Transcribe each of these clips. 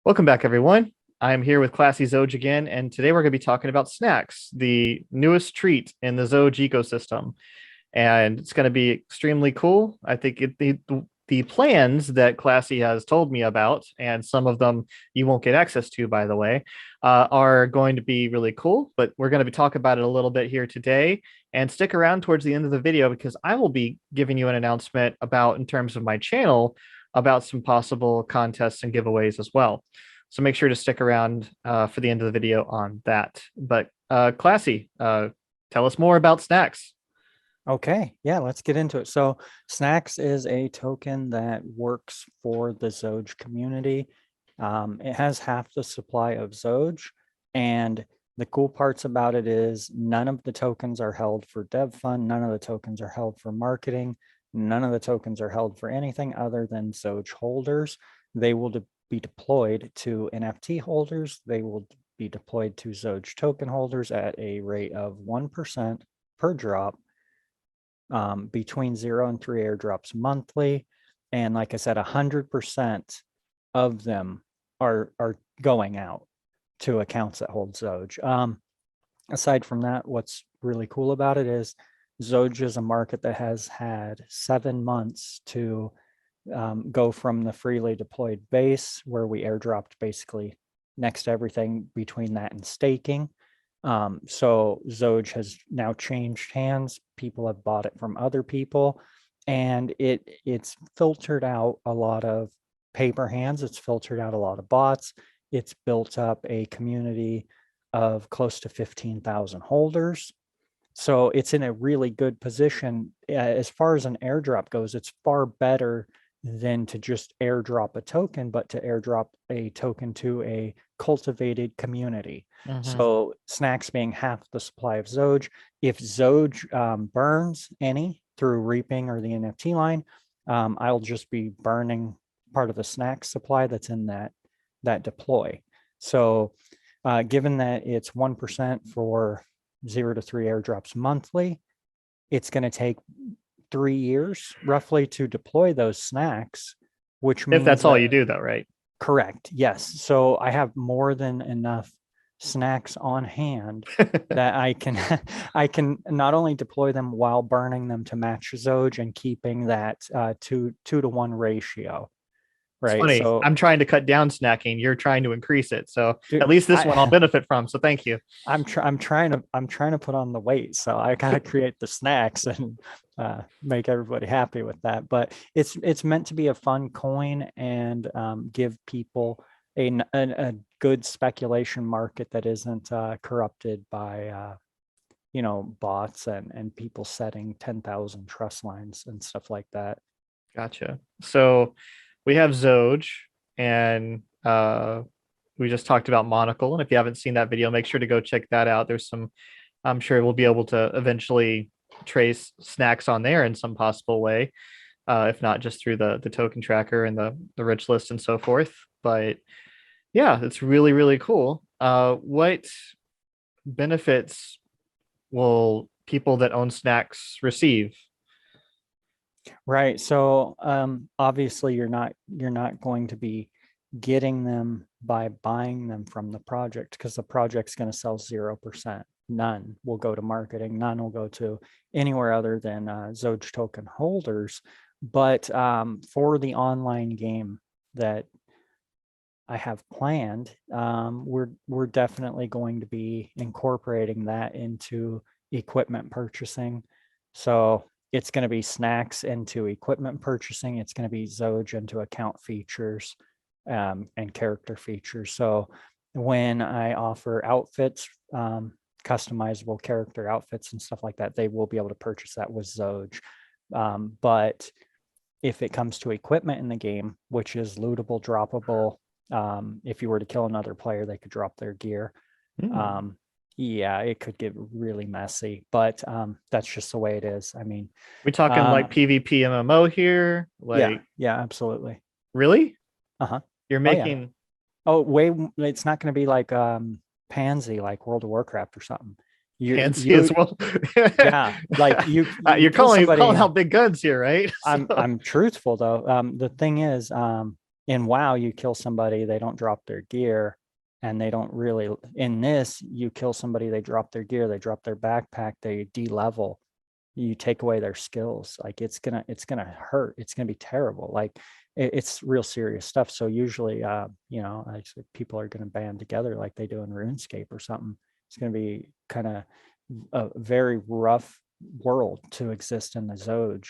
Welcome back, everyone. I'm here with Classy Xoge again, and today we're going to be talking about snacks, the newest treat in the Xoge ecosystem. And it's going to be extremely cool. I think the plans that Classy has told me about, and some of them you won't get access to, by the way, are going to be really cool. But we're going to be talking about it a little bit here today. And stick around towards the end of the video because I will be giving you an announcement about, in terms of my channel, about some possible contests and giveaways as well. So make sure to stick around for the end of the video on that. But Classy, tell us more about snacks. Okay, yeah, let's get into it. So Snacks is a token that works for the Xoge community. It has half the supply of Xoge, and the cool parts about it is none of the tokens are held for dev fund, none of the tokens are held for marketing, none of the tokens are held for anything other than Xoge holders. They will be deployed to NFT holders. They will be deployed to Xoge token holders at a rate of 1% per drop. Between 0 and 3 airdrops monthly. And like I said, 100% of them are going out to accounts that hold Xoge. Aside from that, what's really cool about it is Xoge is a market that has had 7 months to go from the freely deployed base, where we airdropped basically next to everything between that and staking. So Xoge has now changed hands. People have bought it from other people, and it's filtered out a lot of paper hands. It's filtered out a lot of bots. It's built up a community of close to 15,000 holders. So it's in a really good position. As far as an airdrop goes, it's far better than to just airdrop a token, but to airdrop a token to a cultivated community. So Snacks being half the supply of Xoge, if Xoge burns any through reaping or the NFT line, I'll just be burning part of the Snacks supply that's in that deploy. So given that it's 1% for 0 to 3 airdrops monthly, it's going to take 3 years roughly to deploy those snacks, which means if that's all you do, though, right? Correct. Yes. So I have more than enough snacks on hand that I can not only deploy them while burning them to match Xoge and keeping that 2-to-1 ratio. It's Right. funny. So I'm trying to cut down snacking. You're trying to increase it. So dude, at least this one I'll benefit from. So thank you. I'm trying to put on the weight, so I gotta create the snacks and make everybody happy with that. But it's meant to be a fun coin and give people a good speculation market that isn't corrupted by bots and people setting 10,000 trust lines and stuff like that. Gotcha. So we have Xoge, and we just talked about Monocle. And if you haven't seen that video, make sure to go check that out. There's some, I'm sure we'll be able to eventually trace snacks on there in some possible way, if not just through the token tracker and the rich list and so forth. But yeah, it's really, really cool. What benefits will people that own snacks receive? Right. So obviously you're not going to be getting them by buying them from the project, because the project's going to sell 0%. None will go to marketing. None will go to anywhere other than Xoge token holders. But for the online game that I have planned, we're definitely going to be incorporating that into equipment purchasing. So it's going to be snacks into equipment purchasing. It's going to be Xoge into account features and character features. So when I offer outfits, customizable character outfits and stuff like that, they will be able to purchase that with Xoge. But if it comes to equipment in the game, which is lootable, droppable, if you were to kill another player, they could drop their gear. Yeah, it could get really messy, but that's just the way it is. I mean, we talking like PvP MMO here? Like, yeah, absolutely. Really? Uh-huh. You're making It's not going to be like Pansy, like World of Warcraft or something. Pansy as well. Yeah, like you're calling out big guns here, right? I'm truthful though. The thing is, in WoW, you kill somebody, they don't drop their gear, and they don't really. In this, you kill somebody, they drop their gear, they drop their backpack, they de-level, you take away their skills. Like it's gonna hurt. It's gonna be terrible. Like it's real serious stuff. So usually, people are gonna band together like they do in RuneScape or something. It's gonna be kind of a very rough world to exist in the Xoge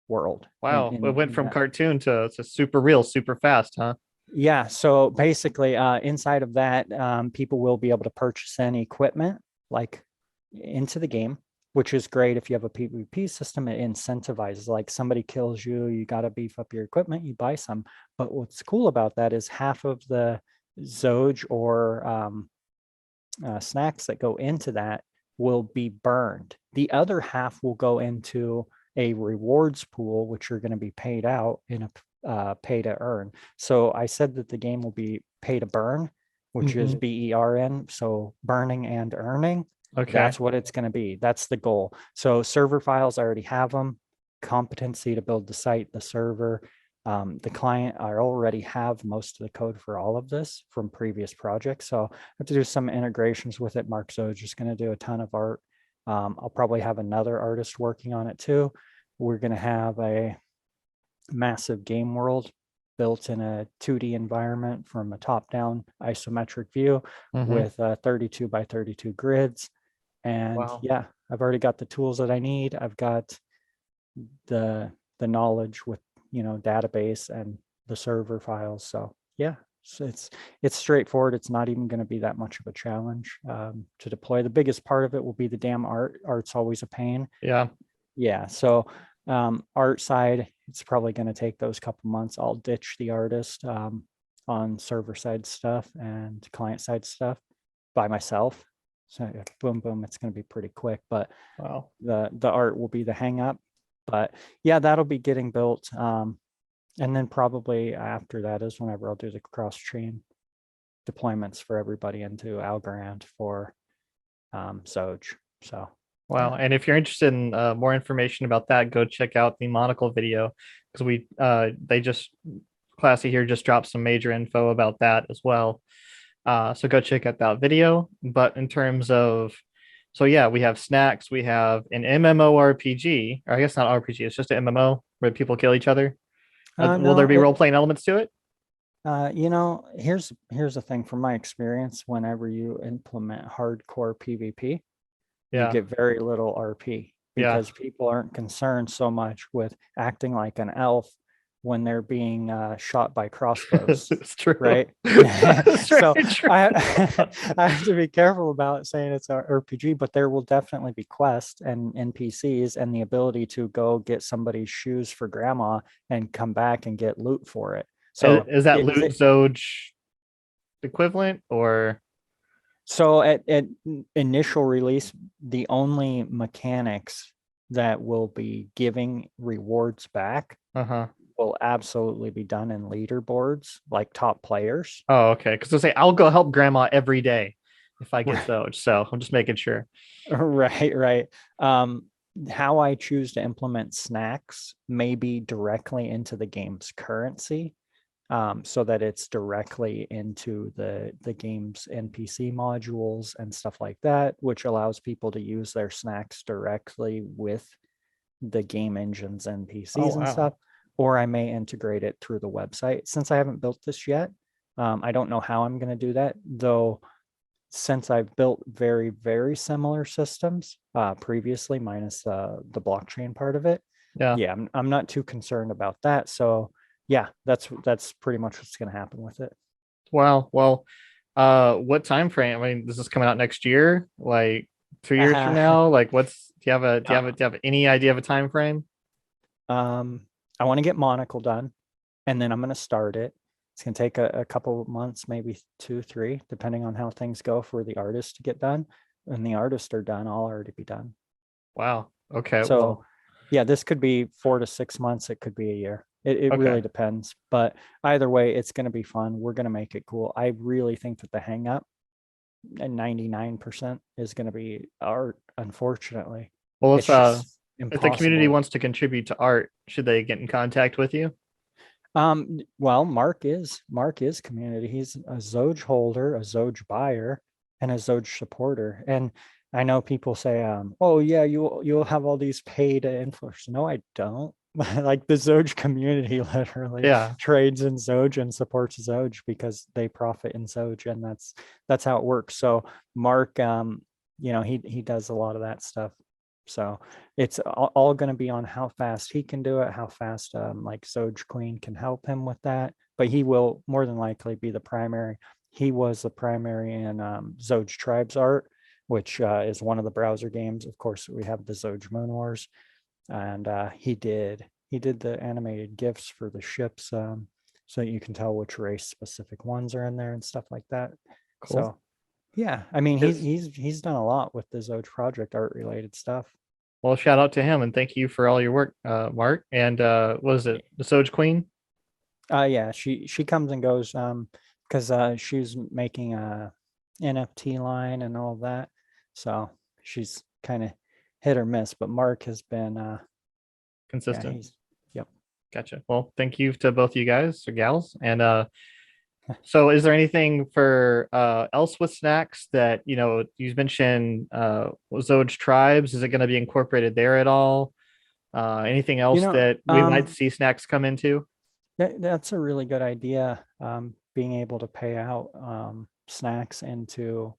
world. Wow, it went In from that. cartoon to super real, super fast, huh? Yeah. So basically, inside of that, people will be able to purchase any equipment like into the game, which is great if you have a PvP system. It incentivizes, like somebody kills you, you got to beef up your equipment, you buy some. But what's cool about that is half of the Xoge or snacks that go into that will be burned. The other half will go into a rewards pool, which are going to be paid out in a pay to earn. So I said that the game will be pay to burn, which is Mhm. BERN. So burning and earning. Okay. That's what it's going to be. That's the goal. So server files, I already have them. Competency to build the site, the server, the client. I already have most of the code for all of this from previous projects. So I have to do some integrations with it. Mark Xoge is going to do a ton of art. I'll probably have another artist working on it too. We're going to have a massive game world built in a 2D environment from a top-down isometric view Hmm. with 32 by 32 grids. And Wow. yeah, I've already got the tools that I need. I've got the knowledge with database and the server files. So yeah, so it's straightforward. It's not even going to be that much of a challenge to deploy. The biggest part of it will be the damn art. Art's always a pain. Yeah. Yeah. So art side, it's probably going to take those couple months. I'll ditch the artist on server side stuff and client side stuff by myself. So boom, boom, it's going to be pretty quick, but Wow. the art will be the hang up. But yeah, that'll be getting built. And then probably after that is whenever I'll do the cross chain deployments for everybody into Algorand for Xoge. So Wow. yeah. And if you're interested in more information about that, go check out the Monocle video because they just Classy here just dropped some major info about that as well. So go check out that video. But in terms of, so yeah, we have snacks, we have an MMORPG, or I guess not RPG, it's just an MMO where people kill each other. Will there No, be role playing elements to it? here's the thing from my experience. Whenever you implement hardcore PvP, you Yeah. get very little RP Yeah. because people aren't concerned so much with acting like an elf when they're being shot by crossbows, It's true. right? It's So very true. I I have to be careful about saying it's an RPG, but there will definitely be quests and NPCs and the ability to go get somebody's shoes for grandma and come back and get loot for it. So Is that is loot it Zoge equivalent or so at initial release, the only mechanics that will be giving rewards back uh-huh. will absolutely be done in leaderboards, like top players. Oh, okay. Because they'll say I'll go help grandma every day if I get Right, Zoge. So I'm just making sure. right, right. How I choose to implement snacks may be directly into the game's currency, so that it's directly into the game's NPC modules and stuff like that, which allows people to use their snacks directly with the game engines Oh NPCs and wow. stuff. Or I may integrate it through the website. Since I haven't built this yet, I don't know how I'm going to do that, though. Since I've built very, very similar systems previously, minus the blockchain part of it, Yeah. yeah, I'm not too concerned about that. So yeah, that's pretty much what's going to happen with it. Wow. Well, what time frame? I mean, this is coming out next year, like 2 years from Uh, now. Like, do you have uh, any idea of a time frame? um, I want to get Monocle done, and then I'm going to start it. It's going to take a couple of months, maybe 2, 3, depending on how things go for the artists to get done. When the artists are done, I'll already be done. Wow. Okay. So Well, yeah, this could be 4 to 6 months. It could be a year. It okay. really depends. But either way, it's going to be fun. We're going to make it cool. I really think that the hang up at 99% is going to be art, unfortunately. Well, It's let's just if the community impossible. wants to contribute to art, should they get in contact with you? Well, Mark is community. He's a Xoge holder, a Xoge buyer, and a Xoge supporter. And I know people say, oh yeah, you'll have all these paid influencers. No, I don't. Like the Xoge community literally Yeah, trades in Xoge and supports Xoge because they profit in Xoge, and that's how it works. So Mark, he does a lot of that stuff. So it's all going to be on how fast he can do it, how fast like Xoge Queen can help him with that. But he will more than likely be the primary. He was the primary in Xoge Tribes Art, which is one of the browser games. Of course, we have the Xoge Moon Wars, and he did the animated GIFs for the ships, so that you can tell which race specific ones are in there and stuff like that. cool. So yeah, I mean Is he's done a lot with the Xoge project art related stuff. Well, shout out to him and thank you for all your work, Mark. And what is it, the Soj Queen? Yeah, she comes and goes because she's making a NFT line and all that. So she's kind of hit or miss, but Mark has been yeah, Consistent. yep. Gotcha. Well, thank you to both you guys or gals. And so is there anything for else with snacks that, you mentioned Zoj tribes? Is it going to be incorporated there at all? Anything You else know, that we might see snacks come into? that's a really good idea. Being able to pay out snacks into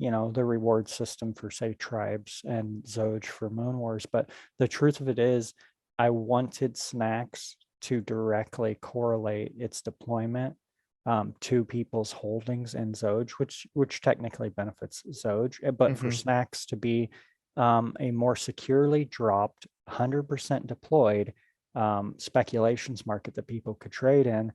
the reward system for say tribes and Zoj for Moon Wars. But the truth of it is, I wanted snacks to directly correlate its deployment to people's holdings in Zoj, which technically benefits Zoj, but for Hmm. snacks to be a more securely dropped, 100% deployed speculations market that people could trade in,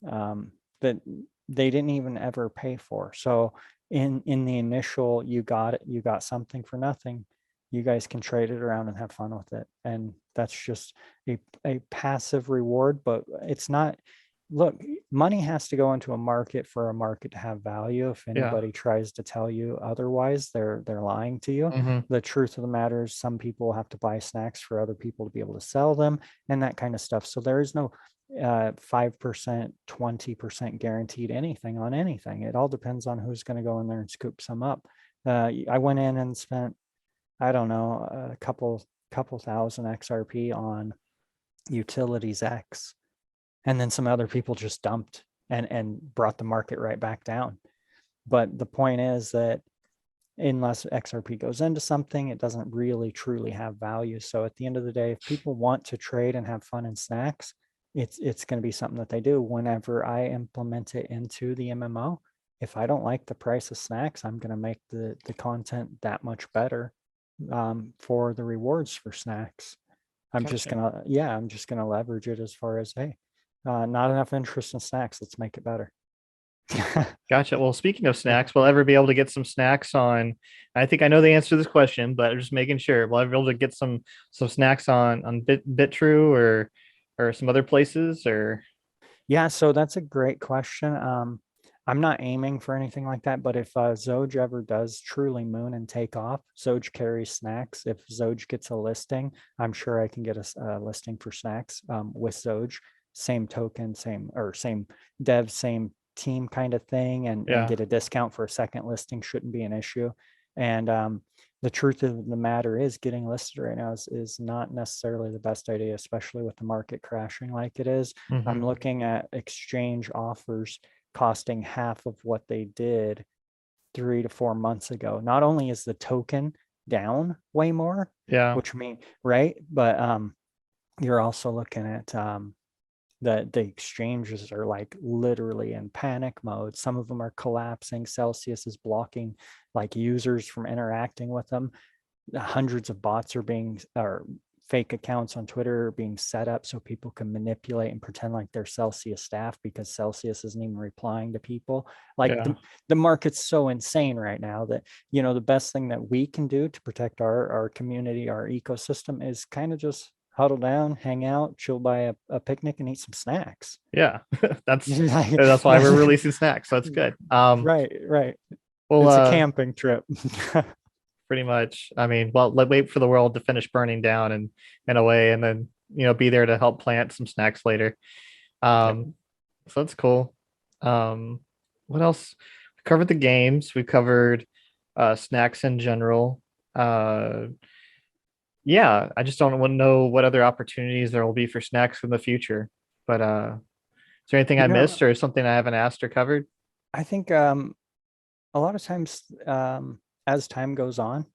that they didn't even ever pay for. So in the initial, you got something for nothing. You guys can trade it around and have fun with it. And that's just a passive reward, but it's not. Look, money has to go into a market for a market to have value. If Yeah. anybody tries to tell you otherwise, they're lying to you. Hmm. The truth of the matter is some people have to buy snacks for other people to be able to sell them and that kind of stuff. So there is no 5%, 20% guaranteed anything on anything. It all depends on who's going to go in there and scoop some up. I went in and spent, I don't know, a couple thousand XRP on Utilities X, and then some other people just dumped and brought the market right back down. But the point is that unless XRP goes into something, it doesn't really truly have value. So at the end of the day, if people want to trade and have fun in snacks, it's going to be something that they do. Whenever I implement it into the MMO, if I don't like the price of snacks, I'm going to make the content that much better for the rewards for snacks. Gotcha. I'm just gonna leverage it as far as, hey, not enough interest in snacks. Let's make it better. Gotcha. Well, speaking of snacks, will I ever be able to get some snacks on? I think I know the answer to this question, but I'm just making sure. Will I be able to get some snacks on Bitrue or some other places or? Yeah, so that's a great question. I'm not aiming for anything like that, but if Xoge ever does truly moon and take off, Xoge carries snacks. If Xoge gets a listing, I'm sure I can get a listing for snacks with Xoge. Same token, same dev, same team kind of thing, and Yeah. get a discount for a second listing shouldn't be an issue. And the truth of the matter is, getting listed right now is not necessarily the best idea, especially with the market crashing like it is. I'm Hmm. looking at exchange offers costing half of what they did 3 to 4 months ago. Not only is the token down way more, Yeah. which mean right, but you're also looking at the exchanges are like literally in panic mode. Some of them are collapsing. Celsius is blocking like users from interacting with them. Hundreds of bots are being, or fake accounts on Twitter are being set up so people can manipulate and pretend like they're Celsius staff because Celsius isn't even replying to people. Like Yeah. the market's so insane right now that, the best thing that we can do to protect our community, our ecosystem, is kind of just huddle down, hang out, chill by a picnic and eat some snacks. Yeah. That's why we're releasing snacks. So that's good. Right. Well, It's a camping trip. pretty much. I mean, well, let wait for the world to finish burning down and in a way, and then be there to help plant some snacks later. Yep. So that's cool. Um, what else? We covered the games. We covered snacks in general. Uh, yeah, I just don't want to know what other opportunities there will be for snacks in the future. But is there anything You I know, missed or something I haven't asked or covered? I think a lot of times as time goes on,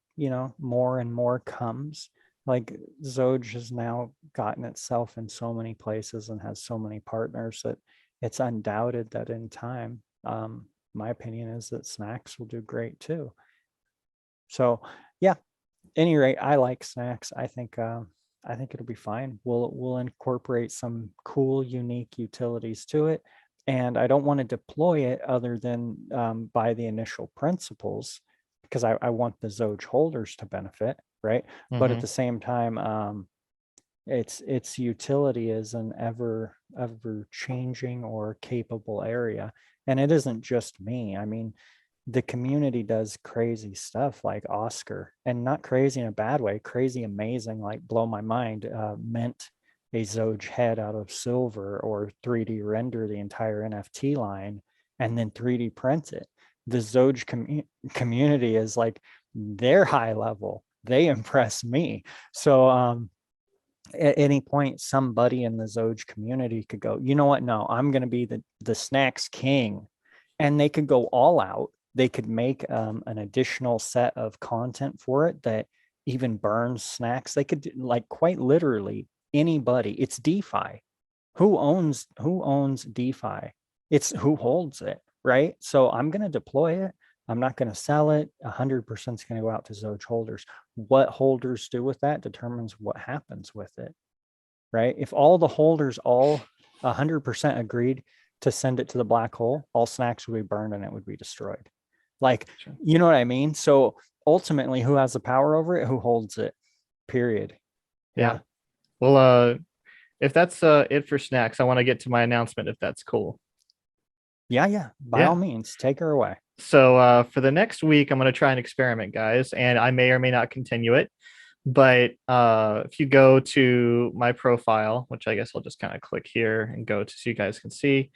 more and more comes. Like Zoge has now gotten itself in so many places and has so many partners that it's undoubted that in time, my opinion is that snacks will do great too. So yeah, any rate, I like snacks. I think it'll be fine. We'll incorporate some cool, unique utilities to it, and I don't want to deploy it other than by the initial principles, because I want the Zoge holders to benefit, right? But at Mm-hmm. the same time, its utility is an ever changing or capable area, and it isn't just me. I mean, the community does crazy stuff like Oscar, and not crazy in a bad way, crazy amazing, like blow my mind, mint a Zoge head out of silver, or 3D render the entire NFT line and then 3D print it. The Zoge community is like, they're high level. They impress me. So at any point, somebody in the Zoge community could go, you know what? No, I'm going to be the snacks king. And they could go all out. They could make an additional set of content for it that even burns snacks. They could, like, quite literally anybody. It's DeFi. Who owns DeFi? It's who holds it, right? So I'm going to deploy it. I'm not going to sell it. 100% is going to go out to Zoge holders. What holders do with that determines what happens with it, right? If all the holders all 100% agreed to send it to the black hole, all snacks would be burned and it would be destroyed. Like, Sure. you know what I mean? So ultimately, who has the power over it? Who holds it? Period. Yeah. Yeah. Well, if that's it for snacks, I want to get to my announcement if that's cool. Yeah. Yeah. By all Yeah. means, take her away. So for the next week, I'm going to try an experiment, guys, and I may or may not continue it. But if you go to my profile, which I guess I'll just kind of click here and go to so you guys can see.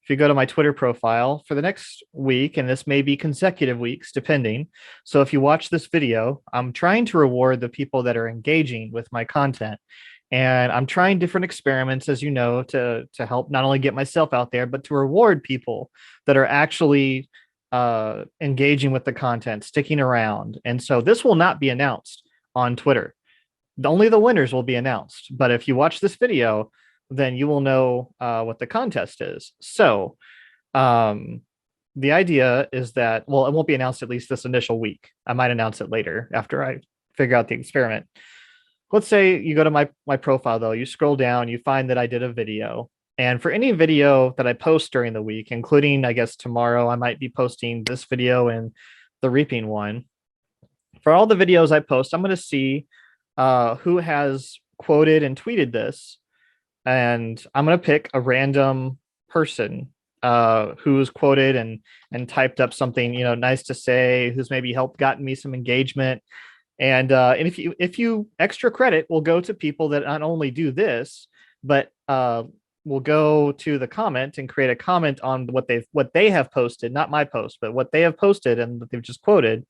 If you go to my Twitter profile for the next week, and this may be consecutive weeks depending. So if you watch this video, I'm trying to reward the people that are engaging with my content. And I'm trying different experiments, as you know, to help not only get myself out there, but to reward people that are actually engaging with the content, sticking around. And so this will not be announced on Twitter. Only the winners will be announced. But if you watch this video, then you will know what the contest is. So um, the idea is that, well, it won't be announced at least this initial week. I might announce it later after I figure out the experiment. Let's say you go to my profile though, you scroll down, you find that I did a video. And for any video that I post during the week, including I guess tomorrow, I might be posting this video and the reaping one. For all the videos I post, I'm going to see who has quoted and tweeted this, and I'm going to pick a random person who's quoted and typed up something nice to say, who's maybe helped gotten me some engagement, and if you extra credit will go to people that not only do this, but will go to the comment and create a comment on what they have posted, not my post, but what they have posted and that they've just quoted.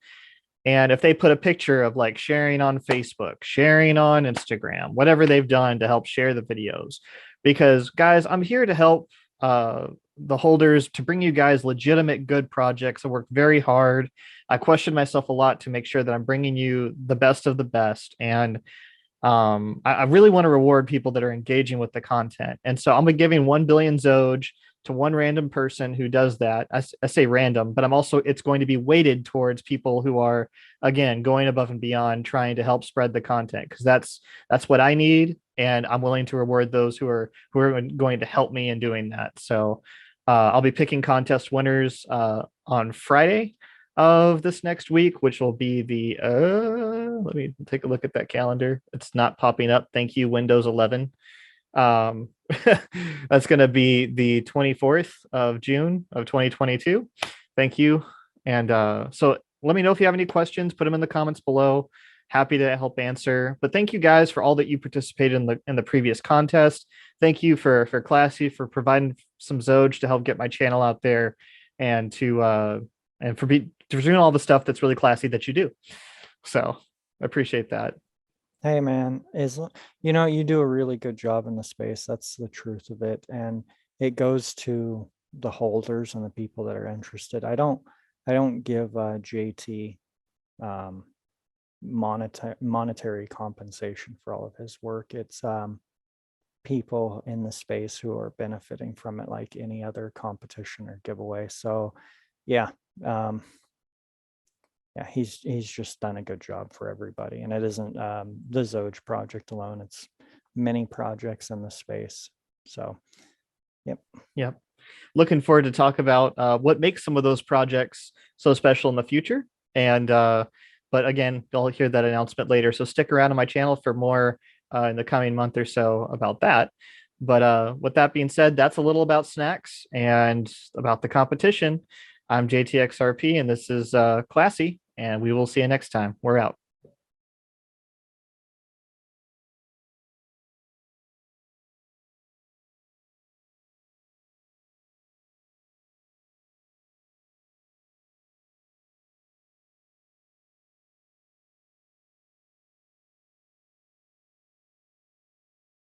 And if they put a picture of like sharing on Facebook, sharing on Instagram, whatever they've done to help share the videos, because guys, I'm here to help the holders, to bring you guys legitimate good projects. I work very hard. I question myself a lot to make sure that I'm bringing you the best of the best. And I really want to reward people that are engaging with the content. And so I'm giving 1 billion Zoge to one random person who does that. I say random, but it's going to be weighted towards people who are, again, going above and beyond, trying to help spread the content, because that's what I need. And I'm willing to reward those who are going to help me in doing that. So I'll be picking contest winners on Friday of this next week, which will be the let me take a look at that calendar. It's not popping up. Thank you, Windows 11. um that's going to be the 24th of June of 2022. Thank you. And so let me know if you have any questions, put them in the comments below. Happy to help answer. But thank you guys for all that you participated in the previous contest. thank you for Classy for providing some Xoge to help get my channel out there, and for doing all the stuff that's really classy that you do. So I appreciate that. Hey man, you do a really good job in the space. That's the truth of it. And it goes to the holders and the people that are interested. I don't give JT um, monetary compensation for all of his work. It's people in the space who are benefiting from it like any other competition or giveaway. So yeah, um, yeah, he's just done a good job for everybody. And it isn't the Xoge project alone, it's many projects in the space. So yep. Yep. Looking forward to talk about what makes some of those projects so special in the future. And but again, you'll hear that announcement later. So stick around on my channel for more in the coming month or so about that. But with that being said, that's a little about snacks and about the competition. I'm JTXRP, and this is Classy, and we will see you next time. We're out.